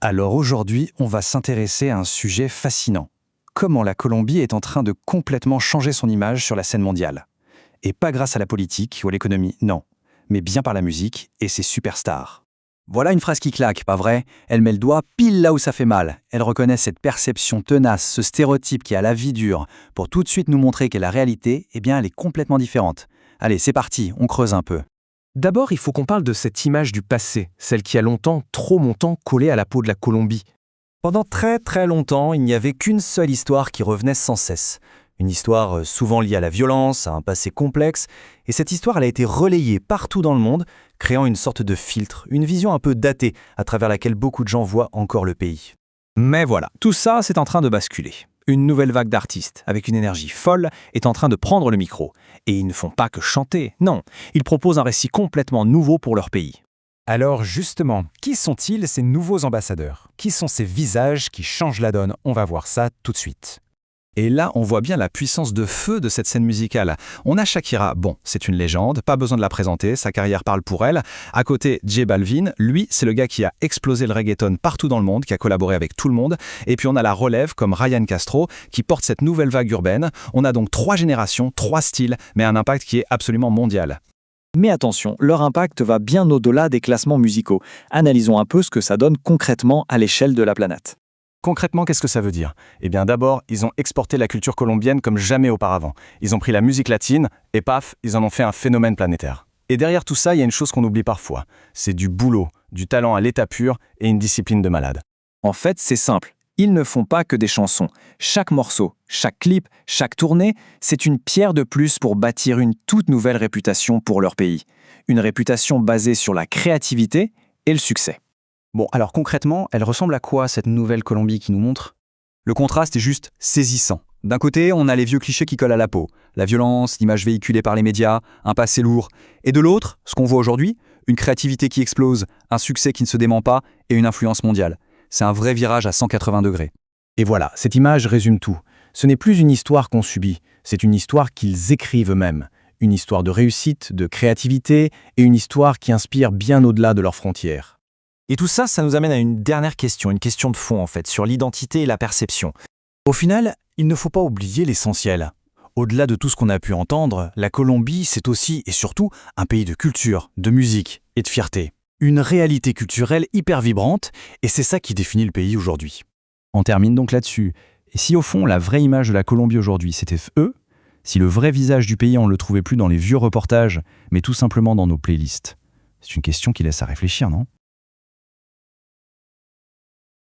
Alors aujourd'hui, on va s'intéresser à un sujet fascinant. Comment la Colombie est en train de complètement changer son image sur la scène mondiale. Et pas grâce à la politique ou à l'économie, non, mais bien par la musique et ses superstars. Voilà une phrase qui claque, pas vrai? Elle met le doigt pile là où ça fait mal. Elle reconnaît cette perception tenace, ce stéréotype qui a la vie dure, pour tout de suite nous montrer que la réalité, eh bien, elle est complètement différente. Allez, c'est parti, on creuse un peu. D'abord, il faut qu'on parle de cette image du passé, celle qui a longtemps, trop longtemps, collé à la peau de la Colombie. Pendant très très longtemps, il n'y avait qu'une seule histoire qui revenait sans cesse. Une histoire souvent liée à la violence, à un passé complexe, et cette histoire elle a été relayée partout dans le monde, créant une sorte de filtre, une vision un peu datée, à travers laquelle beaucoup de gens voient encore le pays. Mais voilà, tout ça, c'est en train de basculer. Une nouvelle vague d'artistes, avec une énergie folle, est en train de prendre le micro. Et ils ne font pas que chanter, non, ils proposent un récit complètement nouveau pour leur pays. Alors justement, qui sont-ils ces nouveaux ambassadeurs? Qui sont ces visages qui changent la donne? On va voir ça tout de suite. Et là, on voit bien la puissance de feu de cette scène musicale. On a Shakira, bon, c'est une légende, pas besoin de la présenter, sa carrière parle pour elle. À côté, J Balvin, lui, c'est le gars qui a explosé le reggaeton partout dans le monde, qui a collaboré avec tout le monde. Et puis on a la relève comme Ryan Castro, qui porte cette nouvelle vague urbaine. On a donc 3 générations, 3 styles, mais un impact qui est absolument mondial. Mais attention, leur impact va bien au-delà des classements musicaux. Analysons un peu ce que ça donne concrètement à l'échelle de la planète. Concrètement, qu'est-ce que ça veut dire? Eh bien d'abord, ils ont exporté la culture colombienne comme jamais auparavant. Ils ont pris la musique latine et paf, ils en ont fait un phénomène planétaire. Et derrière tout ça, il y a une chose qu'on oublie parfois. C'est du boulot, du talent à l'état pur et une discipline de malade. En fait, c'est simple. Ils ne font pas que des chansons. Chaque morceau, chaque clip, chaque tournée, c'est une pierre de plus pour bâtir une toute nouvelle réputation pour leur pays. Une réputation basée sur la créativité et le succès. Bon, alors concrètement, elle ressemble à quoi cette nouvelle Colombie qui nous montre? Le contraste est juste saisissant. D'un côté, on a les vieux clichés qui collent à la peau. La violence, l'image véhiculée par les médias, un passé lourd. Et de l'autre, ce qu'on voit aujourd'hui, une créativité qui explose, un succès qui ne se dément pas et une influence mondiale. C'est un vrai virage à 180 degrés. Et voilà, cette image résume tout. Ce n'est plus une histoire qu'on subit, c'est une histoire qu'ils écrivent eux-mêmes. Une histoire de réussite, de créativité et une histoire qui inspire bien au-delà de leurs frontières. Et tout ça, ça nous amène à une dernière question, une question de fond en fait, sur l'identité et la perception. Au final, il ne faut pas oublier l'essentiel. Au-delà de tout ce qu'on a pu entendre, la Colombie, c'est aussi et surtout un pays de culture, de musique et de fierté. Une réalité culturelle hyper vibrante, et c'est ça qui définit le pays aujourd'hui. On termine donc là-dessus. Et si au fond, la vraie image de la Colombie aujourd'hui, c'était eux, si le vrai visage du pays, on ne le trouvait plus dans les vieux reportages, mais tout simplement dans nos playlists? C'est une question qui laisse à réfléchir, non?